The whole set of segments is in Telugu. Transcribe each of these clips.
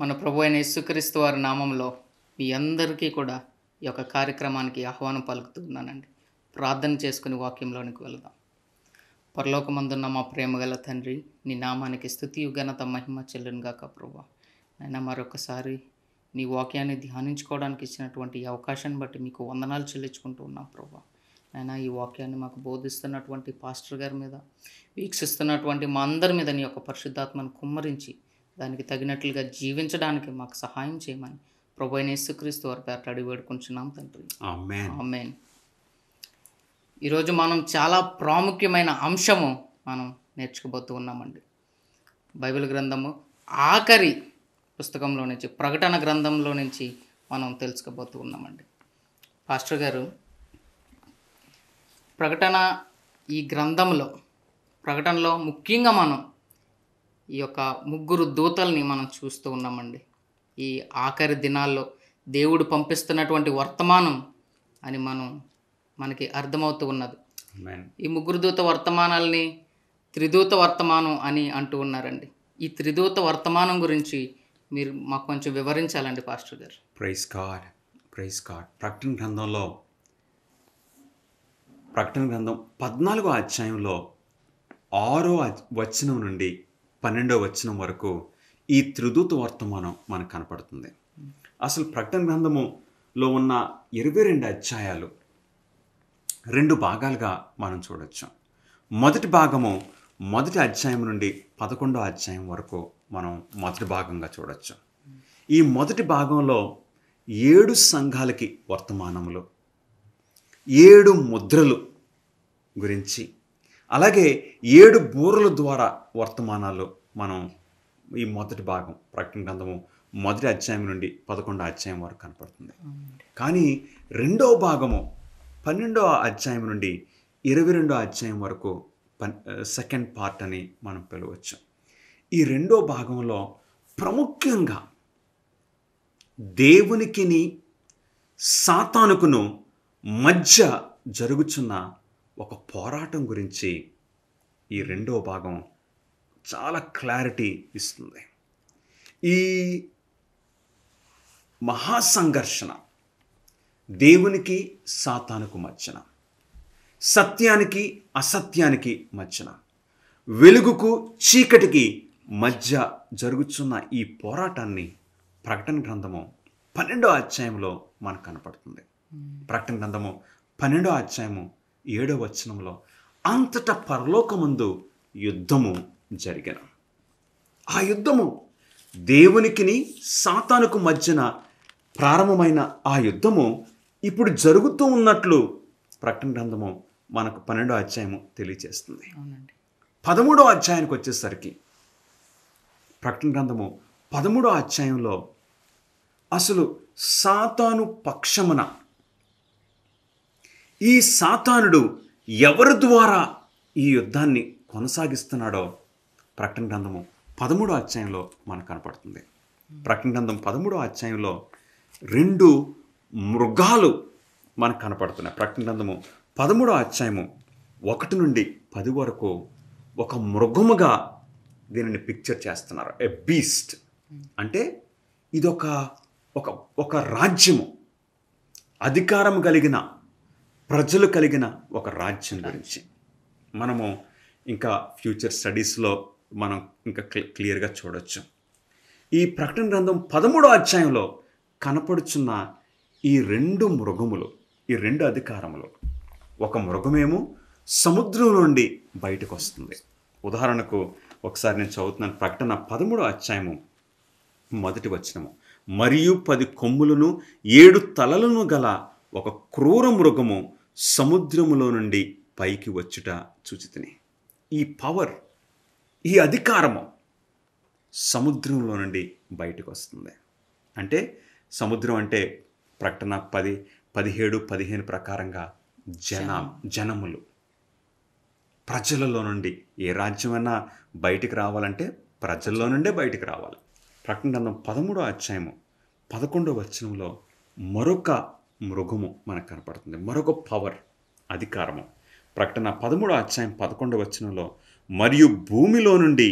మన ప్రభు అయిన యేసుక్రీస్తు వారి నామంలో మీ అందరికీ కూడా ఈ యొక్క కార్యక్రమానికి ఆహ్వానం పలుకుతున్నానండి. ప్రార్థన చేసుకుని వాక్యంలోనికి వెళదాం. పరలోకమందున్న మా ప్రేమగల తండ్రి, నీ నామానికి స్తుతి ఘనత మహిమ చెల్లునుగాక ప్రభువా. అయినా మరొకసారి నీ వాక్యాన్ని ధ్యానించుకోవడానికి ఇచ్చినటువంటి ఈ అవకాశాన్ని బట్టి మీకు వందనాలు చెల్లించుకుంటూ ఉన్నాం ప్రభువా. అయినా ఈ వాక్యాన్ని మాకు బోధిస్తున్నటువంటి పాస్టర్ గారి మీద, వీక్షిస్తున్నటువంటి మా అందరి మీద నీ యొక్క పరిశుద్ధాత్మను కుమ్మరించి దానికి తగినట్లుగా జీవించడానికి మాకు సహాయం చేయమని ప్రభు అయిన యేసుక్రీస్తు వారి పేరట అడిగి వేడుకుంటున్నాం తండ్రి. ఆమేన్. ఈరోజు మనం చాలా ప్రాముఖ్యమైన అంశము మనం నేర్చుకోబోతూ ఉన్నామండి. బైబిల్ గ్రంథము ఆఖరి పుస్తకంలో నుంచి, ప్రకటన గ్రంథంలో నుంచి మనం తెలుసుకోబోతూ ఉన్నామండి. పాస్టర్ గారు, ఈ ప్రకటనలో ముఖ్యంగా మనం ఈ యొక్క ముగ్గురు దూతల్ని మనం చూస్తూ ఉన్నామండి. ఈ ఆఖరి దినాల్లో దేవుడు పంపిస్తున్నటువంటి వర్తమానం అని మనకి అర్థమవుతూ ఉన్నది. ఈ ముగ్గురు దూత వర్తమానాల్ని త్రిదూత వర్తమానం అని అంటూ ఉన్నారండి. ఈ త్రిదూత వర్తమానం గురించి మీరు మాకు కొంచెం వివరించాలండి పాస్టర్ గారు. Praise God. ప్రకటన గ్రంథం 14వ అధ్యాయంలో 6వ వచనం నుండి 12వ వచనం వరకు ఈ త్రిదూత వర్తమానం మనకు కనపడుతుంది. అసలు ప్రకటన గ్రంథములో ఉన్న 22 అధ్యాయాలు 2 భాగాలుగా మనం చూడొచ్చు. మొదటి భాగము మొదటి అధ్యాయం నుండి 11వ అధ్యాయం వరకు మనం మొదటి భాగంగా చూడొచ్చు. ఈ మొదటి భాగంలో 7 సంఘాలకి వర్తమానములు, 7 ముద్రలు గురించి, అలాగే 7 బూరల ద్వారా వర్తమానాలు మనం ఈ మొదటి భాగం ప్రకటన గ్రంథము మొదటి అధ్యాయం నుండి 11వ అధ్యాయం వరకు కనపడుతుంది. కానీ రెండవ భాగము 12వ అధ్యాయం నుండి 22వ అధ్యాయం వరకు సెకండ్ పార్ట్ అని మనం పిలవచ్చు. ఈ రెండో భాగంలో ప్రాముఖ్యంగా దేవునికిని సాతానుకును మధ్య జరుగుతున్న ఒక పోరాటం గురించి ఈ రెండో భాగం చాలా క్లారిటీ ఇస్తుంది. ఈ మహాసంఘర్షణ దేవునికి సాతానుకు మధ్యన, సత్యానికి అసత్యానికి మధ్యన, వెలుగుకు చీకటికి మధ్య జరుగుతున్న ఈ పోరాటాన్ని ప్రకటన గ్రంథము 12వ అధ్యాయంలో మనకు కనపడుతుంది. ప్రకటన గ్రంథము 12వ అధ్యాయము 7వ వచనంలో అంతటా పరలోకమందు యుద్ధము జరిగిన, ఆ యుద్ధము దేవునికిని సాతానుకు మధ్యన ప్రారంభమైన ఆ యుద్ధము ఇప్పుడు జరుగుతూ ఉన్నట్లు ప్రకటన గ్రంథము మనకు 12వ అధ్యాయము తెలియజేస్తుంది. 13వ అధ్యాయానికి వచ్చేసరికి ప్రకటన గ్రంథము 13వ అధ్యాయంలో అసలు సాతాను పక్షమున ఈ సాతానుడు ఎవరి ద్వారా ఈ యుద్ధాన్ని కొనసాగిస్తున్నాడో ప్రకటన గ్రంథము 13వ అధ్యాయంలో మనకు కనపడుతుంది. ప్రకటన గ్రంథం 13వ అధ్యాయంలో 2 మృగాలు మనకు కనపడుతున్నాయి. ప్రకటన గ్రంథము 13వ అధ్యాయము 1 నుండి 10 వరకు ఒక మృగముగా దీనిని పిక్చర్ చేస్తున్నారు. ఎ బీస్ట్ అంటే ఇది ఒక రాజ్యము, అధికారం కలిగిన ప్రజలు కలిగిన ఒక రాజ్యం గురించి మనము ఇంకా ఫ్యూచర్ స్టడీస్లో మనం ఇంకా క్లియర్గా చూడొచ్చు. ఈ ప్రకటన గ్రంథం 13వ అధ్యాయంలో కనపడుచున్న ఈ 2 మృగములు, ఈ 2 అధికారములు, ఒక మృగమేమో సముద్రం నుండి బయటకు వస్తుంది. ఉదాహరణకు ఒకసారి నేను చదువుతున్నాను. ప్రకటన 13వ అధ్యాయము మొదటి వచనము, మరియు 10 కొమ్ములను 7 తలలను గల ఒక క్రూర మృగము సముద్రములో నుండి పైకి వచ్చుట చూచితిని. ఈ పవర్, ఈ అధికారము సముద్రంలో నుండి బయటకు వస్తుంది. అంటే సముద్రం అంటే ప్రకటన 10, 17, 15 ప్రకారంగా జనములు, ప్రజలలో నుండి. ఏ రాజ్యమైనా బయటికి రావాలంటే ప్రజల్లో నుండే బయటికి రావాలి. ప్రకటన గ్రంథం 13వ అధ్యాయము 11వ వచనంలో మరొక మృగము మనకు కనపడుతుంది, మరొక పవర్, అధికారము. ప్రకటన 13వ అధ్యాయం 11వ వచనంలో, మరియు భూమిలో నుండి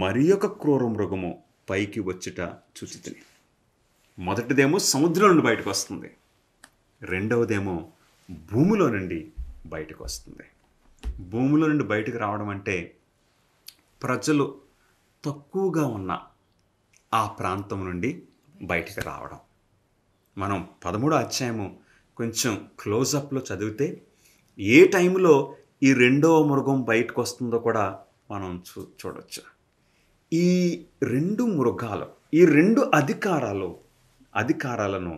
మరి ఒక క్రూర మృగము పైకి వచ్చుట చూచితిని. మొదటిదేమో సముద్రం నుండి బయటకు వస్తుంది, రెండవదేమో భూమిలో నుండి బయటకు వస్తుంది. భూమిలో నుండి బయటకు రావడం అంటే ప్రజలు తక్కువగా ఉన్న ఆ ప్రాంతం నుండి బయటకు రావడం. మనం 13వ అధ్యాయము కొంచెం క్లోజప్లో చదివితే ఏ టైంలో ఈ రెండవ మృగం బయటకు వస్తుందో కూడా మనం చూడవచ్చు. ఈ రెండు మృగాలు, ఈ రెండు అధికారాలను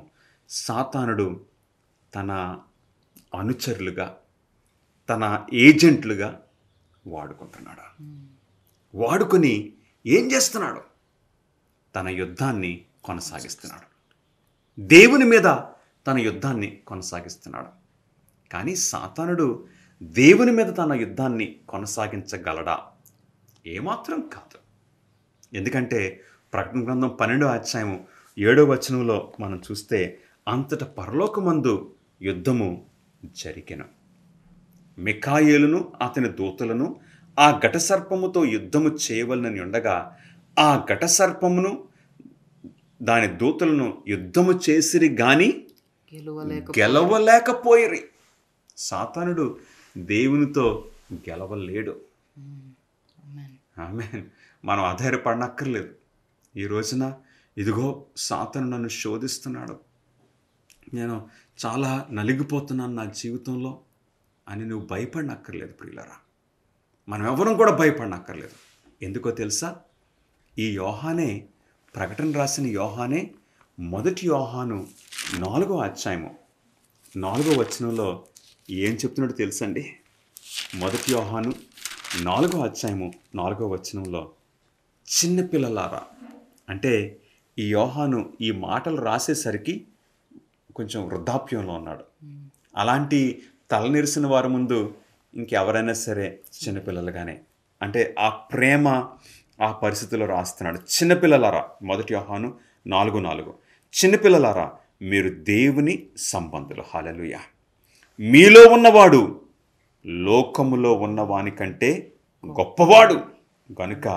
సాతానుడు తన అనుచరులుగా, తన ఏజెంట్లుగా వాడుకుంటున్నాడు. వాడుకొని ఏం చేస్తున్నాడు? తన యుద్ధాన్ని కొనసాగిస్తున్నాడు. దేవుని మీద తన యుద్ధాన్ని కొనసాగిస్తున్నాడు. కానీ సాతానుడు దేవుని మీద తన యుద్ధాన్ని కొనసాగించగలడా? ఏమాత్రం కాదు. ఎందుకంటే ప్రకటన గ్రంథం 12వ అధ్యాయము 7వ వచనంలో మనం చూస్తే, అంతట పరలోకమందు యుద్ధము జరిగెను. మిఖాయేలును అతని దూతలను ఆ ఘటసర్పముతో యుద్ధము చేయవలనని ఉండగా, ఆ ఘటసర్పమును దాని దూతలను యుద్ధము చేసిరి గాని గెలవలేకపోయిరి. సాతానుడు దేవునితో గెలవలేడు. ఆమేన్. మనం ఆధారపడనక్కర్లేదు. ఈ రోజున ఇదిగో సాతాను నన్ను శోధిస్తున్నాడు, నేను చాలా నలిగిపోతున్నాను నా జీవితంలో అని నువ్వు భయపడనక్కర్లేదు ప్రియులారా. మనం ఎవరం కూడా భయపడనక్కర్లేదు. ఎందుకో తెలుసా? ఈ యోహానే, ప్రకటన రాసిన యోహానే, మొదటి యోహాను 4వ అధ్యాయము 4వ వచనంలో ఏం చెప్తున్నాడో తెలుసండి? మొదటి యోహాను 4వ అధ్యాయము 4వ వచనంలో, చిన్నపిల్లలారా, అంటే ఈ యోహాను ఈ మాటలు రాసేసరికి కొంచెం వృద్ధాప్యంలో ఉన్నాడు. అలాంటి తలనిరిసిన వారి ముందు ఇంకెవరైనా సరే చిన్నపిల్లలుగానే, అంటే ఆ ప్రేమ ఆ పరిస్థితుల్లో రాస్తున్నాడు. చిన్నపిల్లలారా, మొదటి యోహాను 4:4, చిన్నపిల్లలారా మీరు దేవుని సంబంధులు. హల్లెలూయా. మీలో ఉన్నవాడు లోకములో ఉన్నవాని కంటే గొప్పవాడు గనుక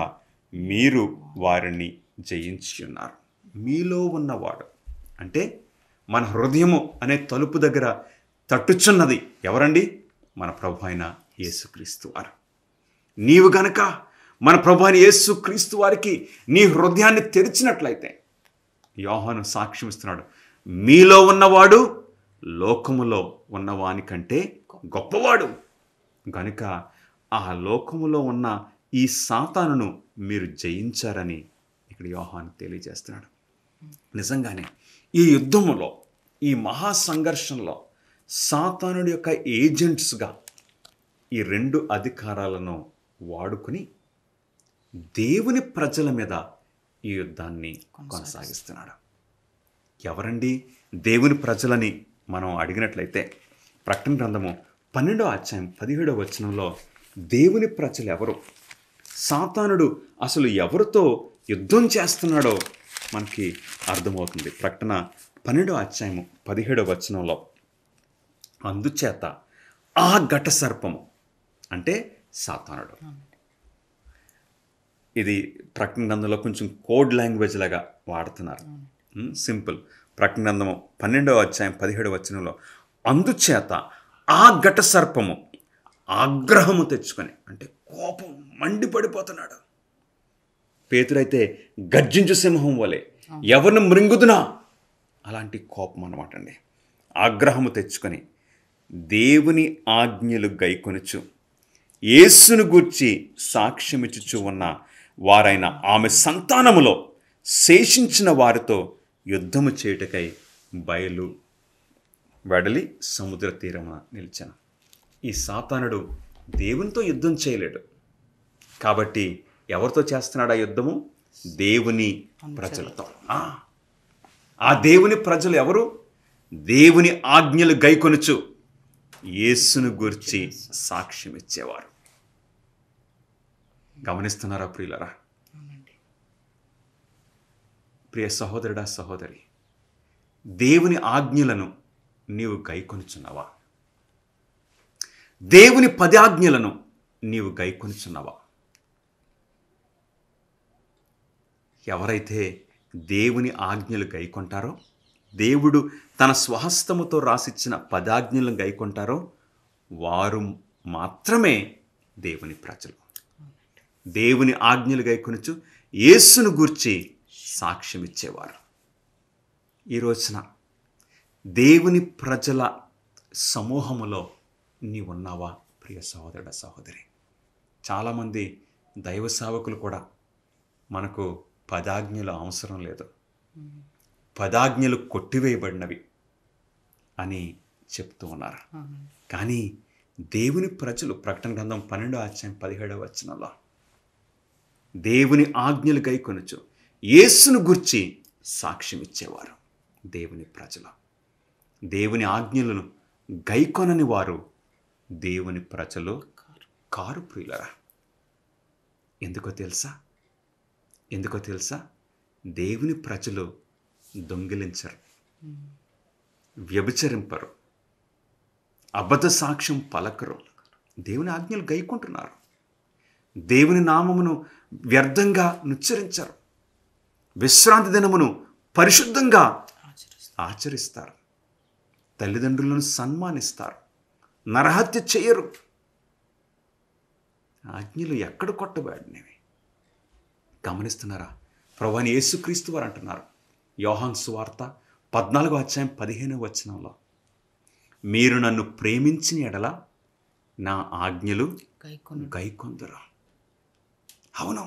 మీరు వారిని జయించి ఉన్నారు. మీలో ఉన్నవాడు అంటే మన హృదయము అనే తలుపు దగ్గర తట్టుచున్నది ఎవరండి? మన ప్రభు అయిన యేసుక్రీస్తు వారు. నీవు గనక మన ప్రభు అయిన యేసుక్రీస్తు వారికి నీ హృదయాన్ని తెరిచినట్లయితే, యోహాను సాక్ష్యం ఇస్తున్నాడు, మీలో ఉన్నవాడు లోకములో ఉన్నవాని కంటే గొప్పవాడు గనుక ఆ లోకములో ఉన్న ఈ సాతానును మీరు జయించారని ఇక్కడ యోహాను తెలియజేస్తున్నాడు. నిజంగానే ఈ యుద్ధములో, ఈ మహా సంఘర్షణలో సాతానుడి యొక్క ఏజెంట్స్గా ఈ రెండు అధికారాలను వాడుకొని దేవుని ప్రజల మీద ఈ యుద్ధాన్ని కొనసాగిస్తున్నాడు. ఎవరండి దేవుని ప్రజలని మనం అడిగినట్లయితే, ప్రకటన గ్రంథము 12వ అధ్యాయం 17వ వచనంలో దేవుని ప్రజలు ఎవరు, సాతానుడు అసలు ఎవరితో యుద్ధం చేస్తున్నాడో మనకి అర్థమవుతుంది. ప్రకటన 12వ అధ్యాయము 17వ వచనంలో, అందుచేత ఆ ఘట సర్పము అంటే సాతానుడు. ఇది ప్రకటన గ్రంథంలో కొంచెం కోడ్ లాంగ్వేజ్ లాగా వాడుతున్నారు. సింపుల్. ప్రకటన గ్రంథము 12వ అధ్యాయం 17వ వచనంలో, అందుచేత ఆ ఘట సర్పము ఆగ్రహము తెచ్చుకొని, అంటే కోపం మండిపడిపోతున్నాడు. పేతురైతే గర్జించు సింహం వలె ఎవరిని మృంగుదునా, అలాంటి కోపం అన్నమాట అండి. ఆగ్రహము తెచ్చుకొని దేవుని ఆజ్ఞలు గైకొనుచు యేసును గూర్చి సాక్ష్యమిచ్చుచు ఉన్న వారైన ఆమె సంతానములో శేషించిన వారితో యుద్ధము చేయుటకై బయలు వెడలి సముద్ర తీరమున నిలిచాను. ఈ సాతానుడు దేవునితో యుద్ధం చేయలేడు కాబట్టి ఎవరితో చేస్తున్నాడు ఆ యుద్ధము? దేవుని ప్రజలతో. ఆ దేవుని ప్రజలు ఎవరు? దేవుని ఆజ్ఞలు గైకొనుచు యేసును గూర్చి సాక్ష్యం ఇచ్చేవారు. గమనిస్తున్నారా ప్రియులరా? ప్రియ సహోదరుడా, సహోదరి, దేవుని ఆజ్ఞలను నీవు గైకొనుచున్నావా? దేవుని 10 ఆజ్ఞలను నీవు గైకొనుచున్నావా? ఎవరైతే దేవుని ఆజ్ఞలు గైకొంటారో, దేవుడు తన స్వహస్తముతో రాసిచ్చిన పదాజ్ఞలను గైకొంటారో వారు మాత్రమే దేవుని ప్రజలు. దేవుని ఆజ్ఞలు గైకొనుచు యేసును గూర్చి సాక్ష్యం ఇచ్చేవారు. ఈ రోజున దేవుని ప్రజల సమూహములో నీవున్నావా ప్రియ సహోదరుడ, సహోదరి? చాలామంది దైవ సేవకులు కూడా మనకు పదాజ్ఞలు అవసరం లేదు, పదాజ్ఞలు కొట్టివేయబడినవి అని చెప్తూ ఉన్నారు. కానీ దేవుని ప్రజలు ప్రకటన గ్రంథం 12:17 దేవుని ఆజ్ఞలు గైకొనుచు యేసును గుర్చి సాక్ష్యం ఇచ్చేవారు దేవుని ప్రజలు. దేవుని ఆజ్ఞలను గైకొనని వారు దేవుని ప్రజలు కారు ప్రియులరా. ఎందుకో తెలుసా? దేవుని ప్రజలు దొంగిలించరు, వ్యభిచరింపరు, అబద్ధ సాక్ష్యం పలకరు. దేవుని ఆజ్ఞలు గైకుంటున్నారు. దేవుని నామమును వ్యర్థంగా నుచ్చరించరు. విశ్రాంతి దినమును పరిశుద్ధంగా ఆచరిస్తారు. తల్లిదండ్రులను సన్మానిస్తారు. నరహత్య చేయరు. ఆజ్ఞలు ఎక్కడ కొట్టబడినవి గమనిస్తున్నారా? ప్రభువైన యేసుక్రీస్తు వారు అంటున్నారు, యోహాను సువార్త 14:15 మీరు నన్ను ప్రేమించిన ఎడల నా ఆజ్ఞలు గైకొందురు. అవును.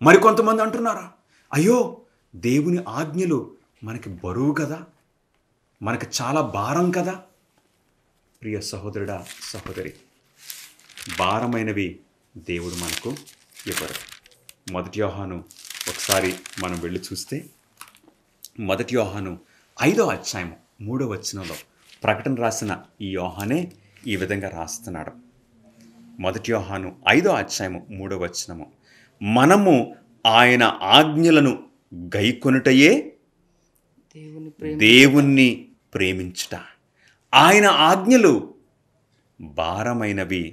మరికొంతమంది అంటున్నారా, అయ్యో దేవుని ఆజ్ఞలు మనకి బరువు కదా, మనకి చాలా భారం కదా. ప్రియ సహోదరుడా, సహోదరి, భారమైనవి దేవుడు మనకు ఇవ్వరు. 1 యోహాను ఒకసారి మనం వెళ్ళి చూస్తే 1 యోహాను 5:3 ప్రకటన రాసిన ఈ యోహానే ఈ విధంగా రాస్తున్నాడు. 1 యోహాను 5:3 మనము ఆయన ఆజ్ఞలను గైకొనుటయే దేవుణ్ణి ప్రేమించుట. ఆయన ఆజ్ఞలు భారమైనవి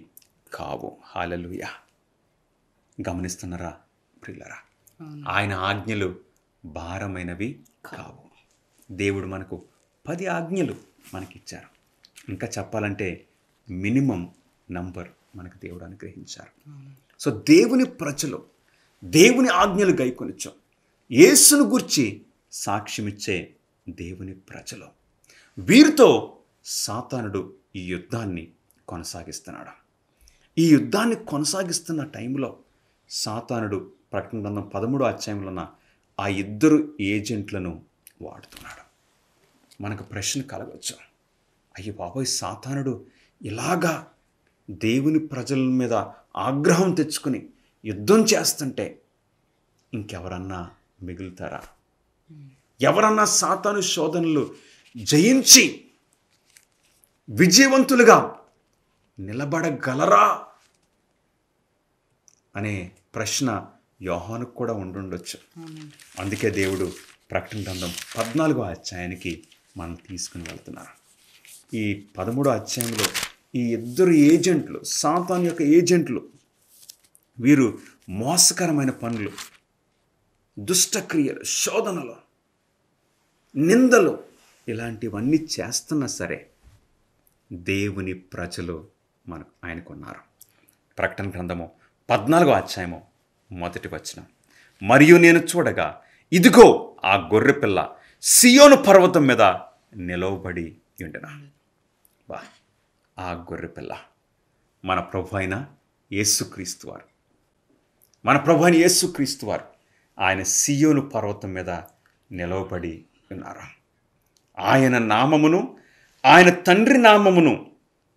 కావు. హల్లెలూయా. గమనిస్తున్నారా ప్రియులారా? ఆయన ఆజ్ఞలు భారమైనవి కావు. దేవుడు మనకు 10 ఆజ్ఞలు మనకిచ్చారు. ఇంకా చెప్పాలంటే మినిమం నంబర్ మనకు దేవుడు అనుగ్రహించారు. సో దేవుని ప్రజలు దేవుని ఆజ్ఞలు గైకొనొచ్చు, యేసును గురించి సాక్ష్యమిచ్చే దేవుని ప్రజలు. వీరితో సాతానుడు ఈ యుద్ధాన్ని కొనసాగిస్తున్నాడు. ఈ యుద్ధాన్ని కొనసాగిస్తున్న టైంలో సాతానుడు ప్రకటన గ్రంథం 13 ఆ 2 ఏజెంట్లను వాడుతున్నాడు. మనకు ప్రశ్న కలగవచ్చు, అయ్యో బాబోయ్, సాతానుడు ఇలాగా దేవుని ప్రజల మీద ఆగ్రహం తెచ్చుకుని యుద్ధం చేస్తుంటే ఇంకెవరన్నా మిగులుతారా? ఎవరన్నా సాతాను శోధనలు జయించి విజయవంతులుగా నిలబడగలరా అనే ప్రశ్న యోహానుకు కూడా ఉండుండొచ్చు. అందుకే దేవుడు ప్రకటన గ్రంథం 14 మనం తీసుకుని వెళ్తున్నారు. ఈ 13 ఈ 2 ఏజెంట్లు, సాతాను యొక్క ఏజెంట్లు, వీరు మోసకరమైన పనులు, దుష్టక్రియలు, శోధనలు, నిందలు ఇలాంటివన్నీ చేస్తున్నా సరే దేవుని ప్రజలు ఆయనకున్నారు. ప్రకటన గ్రంథము 14 మరియు నేను చూడగా ఇదిగో ఆ గొర్రెపిల్ల సియోను పర్వతం మీద నిలవబడి ఉండెను. ఆ గొర్రెపిల్ల మన ప్రభు అయిన యేసుక్రీస్తు వారు. ఆయన సియోను పర్వతం మీద నిలవబడి ఉన్నారు. ఆయన నామమును, ఆయన తండ్రి నామమును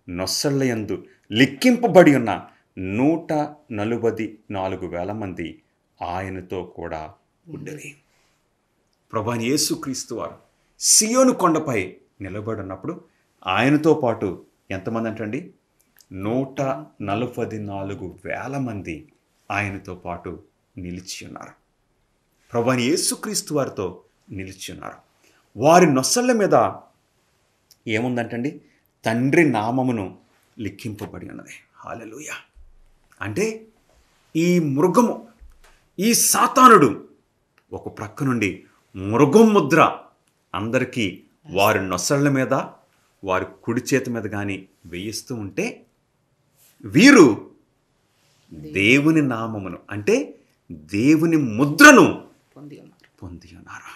నొసళ్ళయందు లిఖింపబడి ఉన్న 144,000 మంది ఆయనతో కూడా ఉండేది. ప్రభు అయిన యేసుక్రీస్తు వారు సియోను కొండపై నిలబడి ఉన్నప్పుడు ఆయనతో పాటు ఎంతమంది అంటండి? 144,000 మంది ఆయనతో పాటు నిలిచి ఉన్నారు. ప్రభు అయిన యేసుక్రీస్తు వారితో నిలిచి ఉన్నారు. వారి నొసళ్ళ మీద ఏముందంటండి? తండ్రి నామమును లిఖింపబడి ఉన్నది. హల్లెలూయా. అంటే ఈ మృగము, ఈ సాతానుడు ఒక ప్రక్క నుండి మృగం ముద్ర అందరికీ వారి నొసళ్ళ మీద, వారి కుడి చేతి మీద కానీ వేయిస్తూ ఉంటే, వీరు దేవుని నామమును అంటే దేవుని ముద్రను పొంది ఉన్నారు.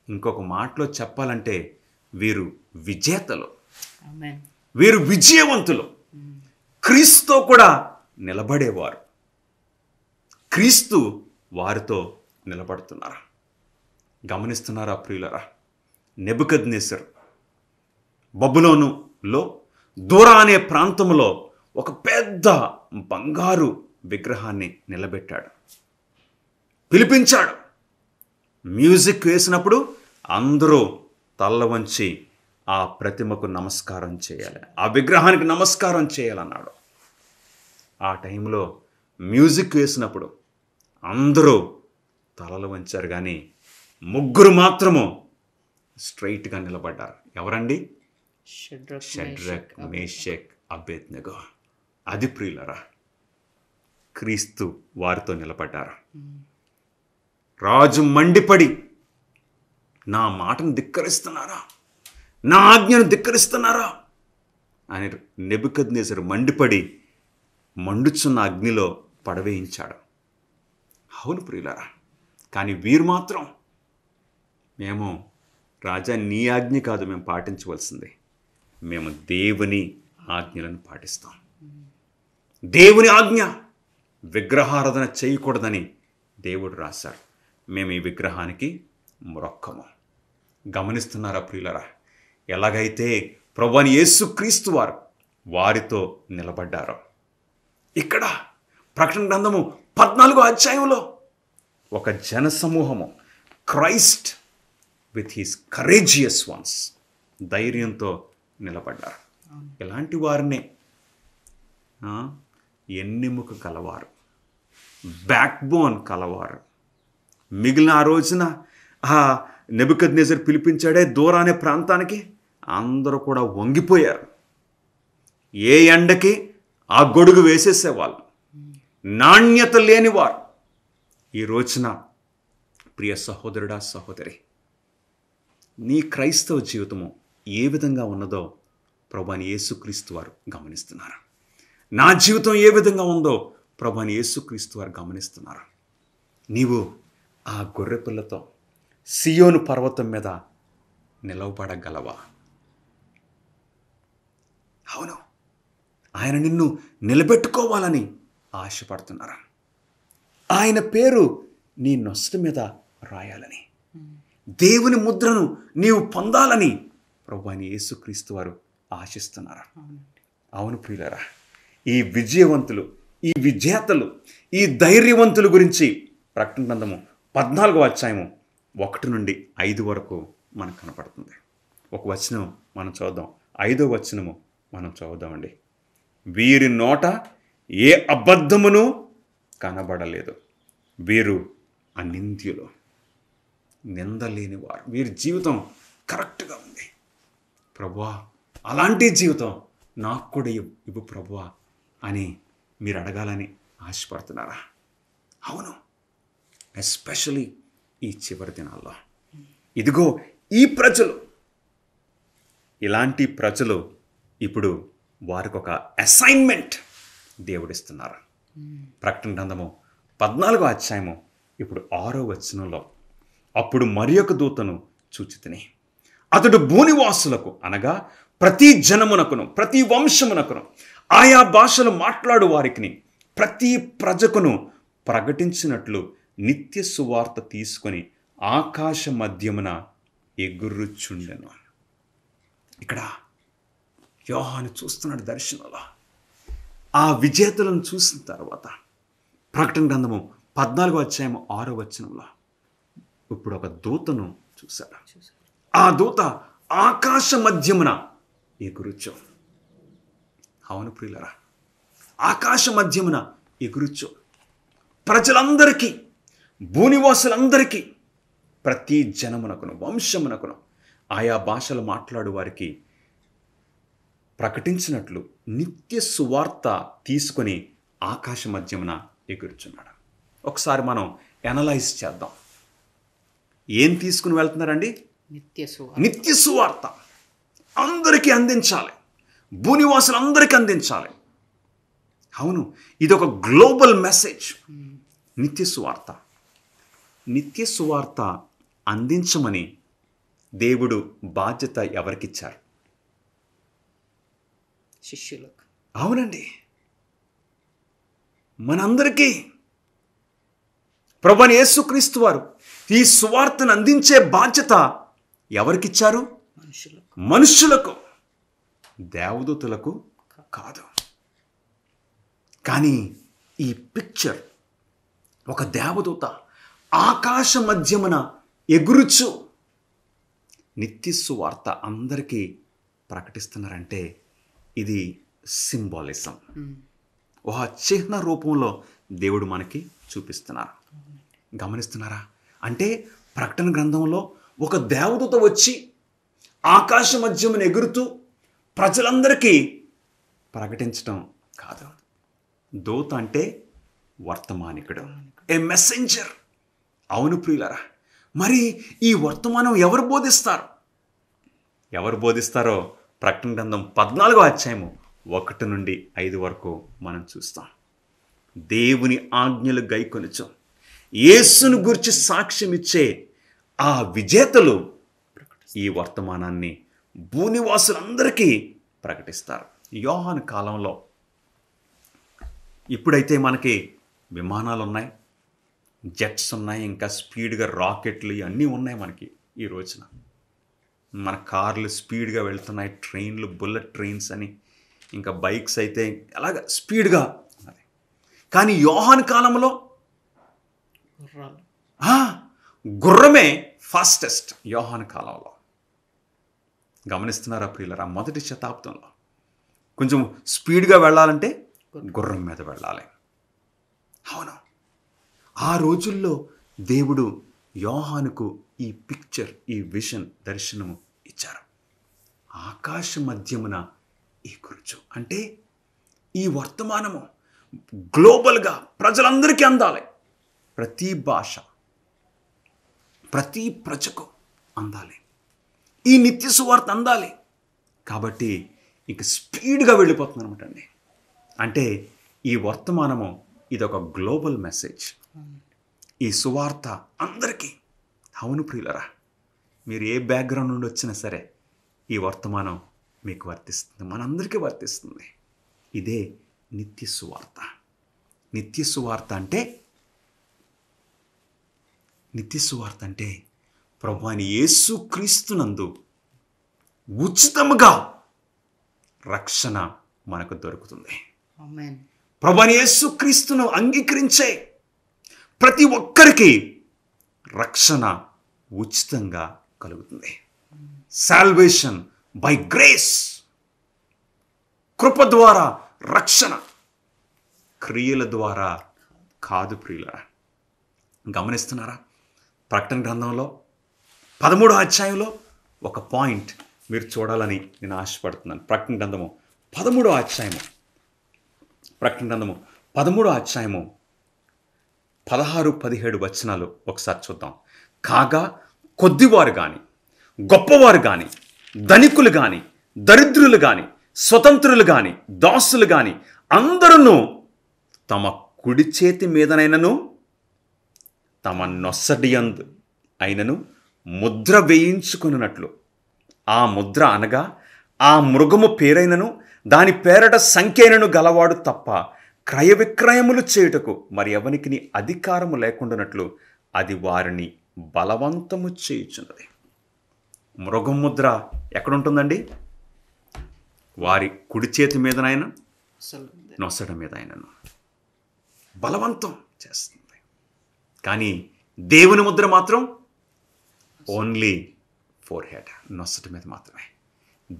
ఇంకొక మాటలో చెప్పాలంటే వీరు విజేతలు, వీరు విజయవంతులు, క్రీస్తుతో కూడా నిలబడేవారు. క్రీస్తు వారితో నిలబడుతున్నారు. గమనిస్తున్నారా ప్రియులరా? నెబుకద్నెజరు బబులోనులో దూరా అనే ప్రాంతంలో ఒక పెద్ద బంగారు విగ్రహాన్ని నిలబెట్టాడు, పిలిపించాడు. మ్యూజిక్ వేసినప్పుడు అందరూ తల్ల వంచి ఆ ప్రతిమకు నమస్కారం చేయాలి, ఆ విగ్రహానికి నమస్కారం చేయాలన్నాడు. ఆ టైంలో మ్యూజిక్ వేసినప్పుడు అందరూ తలలు వంచారు, కానీ ముగ్గురు మాత్రము స్ట్రైట్గా నిలబడ్డారు. ఎవరండి? షడ్రక్, మేషక్, అబేద్నెగో. అది ప్రియులరా, క్రీస్తు వారితో నిలబడ్డారు. రాజు మండిపడి, నా మాటను ధిక్కరిస్తున్నారా, నా ఆజ్ఞను ధిక్కరిస్తున్నారా అని నెబుకద్నెజరు మండిపడి మండుచున్న అగ్నిలో పడవేయించాడు. అవును ప్రియులారా, కానీ వీరు మాత్రం, మేము రాజా నీ ఆజ్ఞ కాదు మేము పాటించవలసింది, మేము దేవుని ఆజ్ఞలను పాటిస్తాం. దేవుని ఆజ్ఞ విగ్రహారాధన చేయకూడదని దేవుడు రాశారు. మేము ఈ విగ్రహానికి మొక్కము. గమనిస్తున్నారా ప్రియులరా? ఎలాగైతే ప్రభువైన యేసుక్రీస్తు వారు వారితో నిలబడ్డారో, ఇక్కడ ప్రకటన గ్రంథము 14వ అధ్యాయంలో ఒక జనసమూహము Christ with his courageous ones ధైర్యంతో నిలబడ్డారు. ఇలాంటి వారినే ఎన్నెముక కలవారు, బ్యాక్ బోన్ కలవారు. మిగిలిన ఆ రోజున ఆ నెబుకద్నెజరు పిలిపించాడే దూరా అనే ప్రాంతానికి అందరూ కూడా వంగిపోయారు. ఏ ఎండకి ఆ గొడుగు వేసేసేవాళ్ళు, నాణ్యత లేనివారు. ఈ రోజున ప్రియ సహోదరుడా, సహోదరి, నీ క్రైస్తవ జీవితము ఏ విధంగా ఉన్నదో ప్రభువైన యేసుక్రీస్తు వారు గమనిస్తున్నారు. నా జీవితం ఏ విధంగా ఉందో ప్రభువైన యేసుక్రీస్తు వారు గమనిస్తున్నారు. నీవు ఆ గొర్రెపిల్లతో సియోను పర్వతం మీద నిలవబడగలవా? అవును, ఆయన నిన్ను నిలబెట్టుకోవాలని ఆశపడుతున్నారా? ఆయన పేరు నీ నొసటి మీద రాయాలని, దేవుని ముద్రను నీవు పొందాలని ప్రభువైన యేసుక్రీస్తు వారు ఆశిస్తున్నారా? అవును ప్రియులారా, ఈ విజయవంతులు, ఈ విజేతలు, ఈ ధైర్యవంతుల గురించి ప్రకటన గ్రంథము 14వ అధ్యాయము 1 నుండి 5 వరకు మనకు కనపడుతుంది. ఒక వచనం మనం చూద్దాం, 5వ వచనము మనం చదువుదామండి. వీరి నోట ఏ అబద్ధమును కనబడలేదు, వీరు అనింద్యులు, నిందలేని వారు. వీరి జీవితం కరెక్ట్గా ఉంది. ప్రభువా, అలాంటి జీవితం నాకు కూడా ఇవ్వు ప్రభువా అని మీరు అడగాలని ఆశపడుతున్నారా? అవును, ఎస్పెషలీ ఈ చివరి దినాల్లో. ఇదిగో ఈ ప్రజలు, ఇలాంటి ప్రజలు ఇప్పుడు వారికి ఒక అసైన్మెంట్ దేవుడిస్తున్నారు. ప్రకటన గ్రంథము 14వ అధ్యాయము ఇప్పుడు 6వ వచనంలో, అప్పుడు మరి ఒక దూతను చూచితిని, అతడు భూనివాసులకు అనగా ప్రతి జనమునకును ప్రతి వంశమునకును ఆయా భాషలు మాట్లాడు వారికి ప్రతి ప్రజకును ప్రకటించినట్లు నిత్య సువార్త తీసుకొని ఆకాశ మధ్యమున ఎగురుచుండెను. ఇక్కడ యోహాను చూస్తున్నాడు దర్శనంలో. ఆ విజేతలను చూసిన తర్వాత ప్రకటన గ్రంథము 14వ అధ్యాయం 6వ వచనంలో ఇప్పుడు ఒక దూతను చూశాడు. ఆ దూత ఆకాశ మధ్యమున ఎగురుచు. అవును ప్రియులరా, ఆకాశ మధ్యమున ఎగురుచు. ప్రజలందరికీ, భూనివాసులందరికీ, ప్రతి జనమునకును వంశమునకును ఆయా భాషలు మాట్లాడు వారికి ప్రకటించినట్లు నిత్య సువార్త తీసుకొని ఆకాశ మధ్యమున ఎగురుచున్నాడు. ఒకసారి మనం ఎనలైజ్ చేద్దాం. ఏం తీసుకుని వెళ్తున్నారండి? నిత్య సువార్త అందరికీ అందించాలి, భూనివాసులందరికీ అందించాలి. అవును, ఇది ఒక గ్లోబల్ మెసేజ్. నిత్య సువార్త, నిత్య సువార్త అందించమని దేవుడు బాధ్యత ఎవరికిచ్చారు? శిష్యులకు. అవునండి, మనందరికీ. ప్రభువైన యేసుక్రీస్తు వారు ఈ సువార్తను అందించే బాధ్యత ఎవరికిచ్చారు? మనుషులకు, దేవదూతలకు కాదు. కానీ ఈ పిక్చర్ ఒక దేవదూత ఆకాశ మధ్యమున ఎగురుచు నిత్య సువార్త అందరికీ ప్రకటిస్తున్నారంటే ఇది సింబాలిజం. ఒక చిహ్న రూపంలో దేవుడు మనకి చూపిస్తున్నారు. గమనిస్తున్నారా? అంటే ప్రకటన గ్రంథంలో ఒక దేవదూత వచ్చి ఆకాశ మధ్యమున ఎగురుతూ ప్రజలందరికీ ప్రకటించడం కాదు. దూత అంటే వర్తమానికుడు, ఏ మెసెంజర్. అవును ప్రియులరా, మరి ఈ వర్తమానం ఎవరు బోధిస్తారు? ఎవరు బోధిస్తారో ప్రకటన గ్రంథం 14వ అధ్యాయము 1 నుండి 5 వరకు మనం చూస్తాం. దేవుని ఆజ్ఞలు గైకొనుచు యేసును గురించి సాక్ష్యం ఇచ్చే ఆ విజేతలు ఈ వర్తమానాన్ని భూనివాసులందరికీ ప్రకటిస్తారు. యోహాను కాలంలో ఇప్పుడైతే మనకి విమానాలు ఉన్నాయి, జెట్స్ ఉన్నాయి, ఇంకా స్పీడ్గా రాకెట్లు ఇవన్నీ ఉన్నాయి మనకి. ఈ రోజున మన కార్లు స్పీడ్గా వెళ్తున్నాయి, ట్రైన్లు, బుల్లెట్ ట్రైన్స్ అని, ఇంకా బైక్స్ అయితే అలాగ స్పీడ్గా ఉన్నది. కానీ యోహాను కాలంలో గుర్రమే ఫాస్టెస్ట్. యోహాను కాలంలో గమనిస్తున్నారా ప్రియులరా? మొదటి శతాబ్దంలో కొంచెం స్పీడ్గా వెళ్ళాలంటే గుర్రం మీద వెళ్ళాలి. అవును, ఆ రోజుల్లో దేవుడు యోహానుకు ఈ పిక్చర్, ఈ విజన్, దర్శనము ఇచ్చారు. ఆకాశ మధ్యమున ఈ గురుచు అంటే ఈ వర్తమానము గ్లోబల్గా ప్రజలందరికీ అందాలి. ప్రతి భాష, ప్రతి ప్రజకు అందాలి. ఈ నిత్య సువార్త అందాలి. కాబట్టి ఇక స్పీడ్గా వెళ్ళిపోతుంది అనమాట అండి. అంటే ఈ వర్తమానము ఇదొక గ్లోబల్ మెసేజ్. ఈ సువార్త అందరికీ. అవును ప్రియులరా, మీరు ఏ బ్యాక్గ్రౌండ్ నుండి వచ్చినా సరే ఈ వర్తమానం మీకు వర్తిస్తుంది, మనందరికీ వర్తిస్తుంది. ఇదే నిత్య సువార్త. నిత్య సువార్త అంటే ప్రభువైన యేసుక్రీస్తునందు ఉచితముగా రక్షణ మనకు దొరుకుతుంది. ప్రభువైన యేసుక్రీస్తును అంగీకరించే ప్రతి ఒక్కరికి రక్షణ ఉచితంగా కలుగుతుంది. సాల్వేషన్ బై గ్రేస్, కృప ద్వారా రక్షణ, క్రియల ద్వారా కాదు ప్రియులరా. గమనిస్తున్నారా? ప్రకటన గ్రంథంలో 13వ అధ్యాయంలో ఒక పాయింట్ మీరు చూడాలని నేను ఆశపడుతున్నాను. ప్రకటన గ్రంథము 13వ అధ్యాయము 16-17 వచనాలు ఒకసారి చూద్దాం. కాగా కొద్దివారు కానీ, గొప్పవారు కానీ, ధనికులు కానీ, దరిద్రులు కానీ, స్వతంత్రులు కానీ, దాసులు కానీ అందరూ తమ కుడి చేతి మీదనైనను తమ నొసటి యందు అయినను ముద్ర వేయించుకున్నట్లు, ఆ ముద్ర అనగా ఆ మృగము పేరైనను దాని పేరట సంఖ్యైనను గలవాడు తప్ప క్రయ విక్రయములు చేయుటకు మరి ఎవనికి అధికారము లేకుండానట్లు అది వారిని బలవంతము చేయుచున్నది. మృగం ముద్ర ఎక్కడుంటుందండి? వారి కుడి చేతి మీదనైనా నొసట మీద అయినను బలవంతం చేస్తుంది. కానీ దేవుని ముద్ర మాత్రం ఓన్లీ ఫోర్ హెడ్, నొసటి మీద మాత్రమే.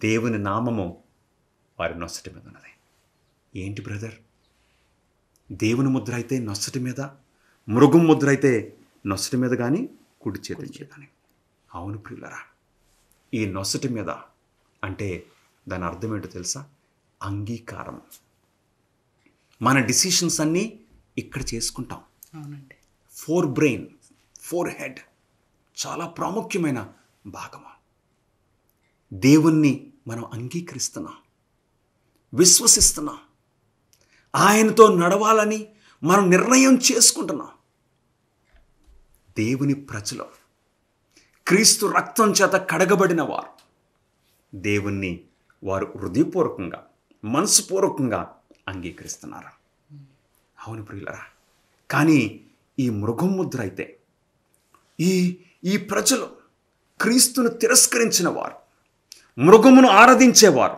దేవుని నామము వారి నొసటి మీద ఉన్నది. ఏంటి బ్రదర్? దేవుని ముద్ర అయితే నొసటి మీద, మృగం ముద్ర అయితే నొసటి మీద కానీ కుడి చేతి మీద కానీ. అవును ప్రియులరా, ఈ నొసటి మీద అంటే దాని అర్థం ఏంటో తెలుసా? అంగీకారం. మన డిసిషన్స్ అన్నీ ఇక్కడ చేసుకుంటాం. అవునండి. 4 బ్రెయిన్, 4 హెడ్. చాలా ప్రాముఖ్యమైన భాగము. దేవుణ్ణి మనం అంగీకరిస్తున్నాం, విశ్వసిస్తున్నాం, ఆయనతో నడవాలని మనం నిర్ణయం చేసుకుంటున్నాం. దేవుని ప్రజలు, క్రీస్తు రక్తం చేత కడగబడిన వారు దేవుణ్ణి వారు హృదయపూర్వకంగా, మనసుపూర్వకంగా అంగీకరిస్తున్నారు. అవును ప్రియులరా, కానీ ఈ మృగం ముద్ర అయితే ఈ ప్రజలు క్రీస్తును తిరస్కరించిన వారు, మృగమును ఆరాధించేవారు,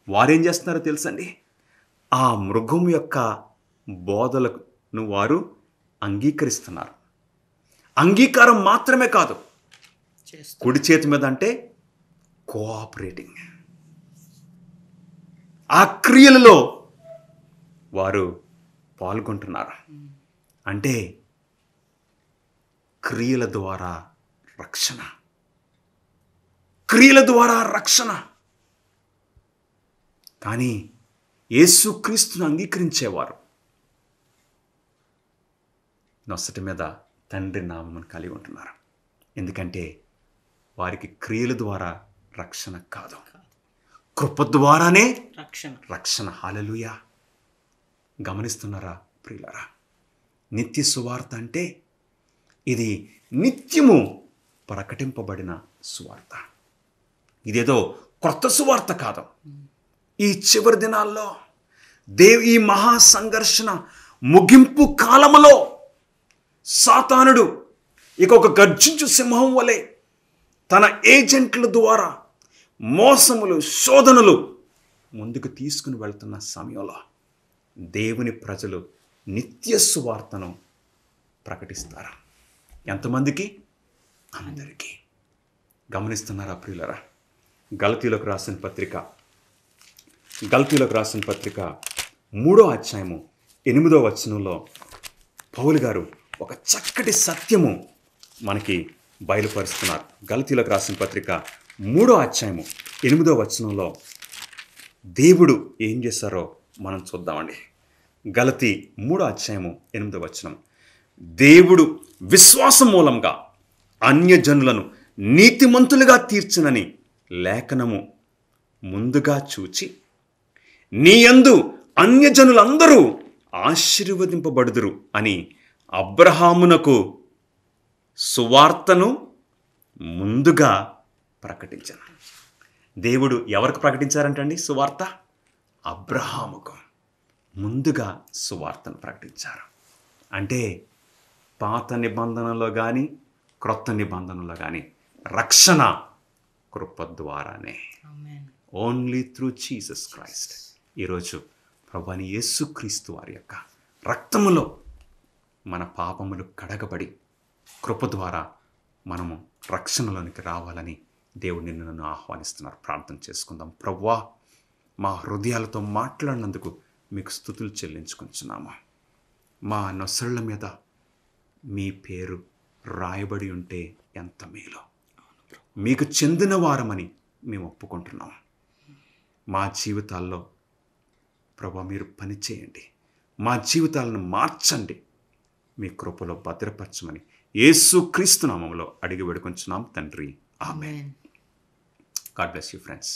వారేం చేస్తున్నారో తెలుసండి? ఆ మృగం యొక్క బోధలను వారు అంగీకరిస్తున్నారు. అంగీకారం మాత్రమే కాదు, కుడి చేతి మీద అంటే కోఆపరేటింగ్, ఆ క్రియలలో వారు పాల్గొంటున్నారు. అంటే క్రియల ద్వారా రక్షణ, క్రియల ద్వారా రక్షణ. కానీ యేసుక్రీస్తును అంగీకరించేవారు నొసటి మీద తండ్రి నామమును కలిగి ఉంటున్నారు. ఎందుకంటే వారికి క్రియల ద్వారా రక్షణ కాదు, కృప ద్వారానే రక్షణ. హల్లెలూయా. గమనిస్తున్నారా ప్రియులారా? నిత్య సువార్త అంటే ఇది నిత్యము ప్రకటింపబడిన సువార్త. ఇదేదో కొత్త సువార్త కాదు. ఈ చివరి దినాల్లో ఈ మహా సంఘర్షణ ముగింపు కాలములో సాతానుడు ఇక ఒక గర్జించు సింహం వలె తన ఏజెంట్ల ద్వారా మోసములు, శోధనలు ముందుకు తీసుకుని వెళ్తున్న సమయంలో దేవుని ప్రజలు నిత్య సువార్తను ప్రకటిస్తారు. ఎంతమందికి? అందరికీ. గమనిస్తున్నారా ప్రియులరా? గలతీయులకు రాసిన పత్రిక 3వ అధ్యాయము 8వ వచనంలో పౌలు గారు ఒక చక్కటి సత్యము మనకి బయలుపరుస్తున్నారు. గలతీయులకు రాసిన పత్రిక 3వ అధ్యాయము 8వ వచనంలో దేవుడు ఏం చేశారో మనం చూద్దామండి. గలతీ 3వ అధ్యాయము 8వ వచనం. దేవుడు విశ్వాసం మూలంగా అన్యజనులను నీతిమంతులుగా తీర్చునని లేఖనము ముందుగా చూచి నీయందు అన్యజనులందరూ ఆశీర్వదింపబడుదురు అని అబ్రహామునకు సువార్తను ముందుగా ప్రకటించాను. దేవుడు ఎవరికి ప్రకటించారంటండి సువార్త? అబ్రహాముకు ముందుగా సువార్తను ప్రకటించారు. అంటే పాత నిబంధనలో కానీ క్రొత్త నిబంధనలో కానీ రక్షణ కృప ద్వారానే, ఓన్లీ త్రూ జీసస్ క్రైస్ట్. ఈరోజు ప్రభువైన యేసుక్రీస్తు వారి యొక్క రక్తములో మన పాపములు కడగబడి కృప ద్వారా మనము రక్షణలోనికి రావాలని దేవుడు నిన్ను నన్ను ఆహ్వానిస్తున్నారు. ప్రార్థన చేసుకుందాం. ప్రభువా, మా హృదయాలతో మాట్లాడినందుకు మీకు స్తుతులు చెల్లించుకుంటున్నాము. మా నొసళ్ళ మీద మీ పేరు రాయబడి ఉంటే ఎంత మేలో. మీకు చెందిన వారమని మేము ఒప్పుకుంటున్నాం. మా జీవితాల్లో ప్రభువా మీరు పనిచేయండి, మా జీవితాలను మార్చండి, మీ కృపలో భద్రపరచమని యేసుక్రీస్తు నామములో అడిగి వేడుకొంచున్నాం తండ్రి. ఆమేన్. God bless you friends.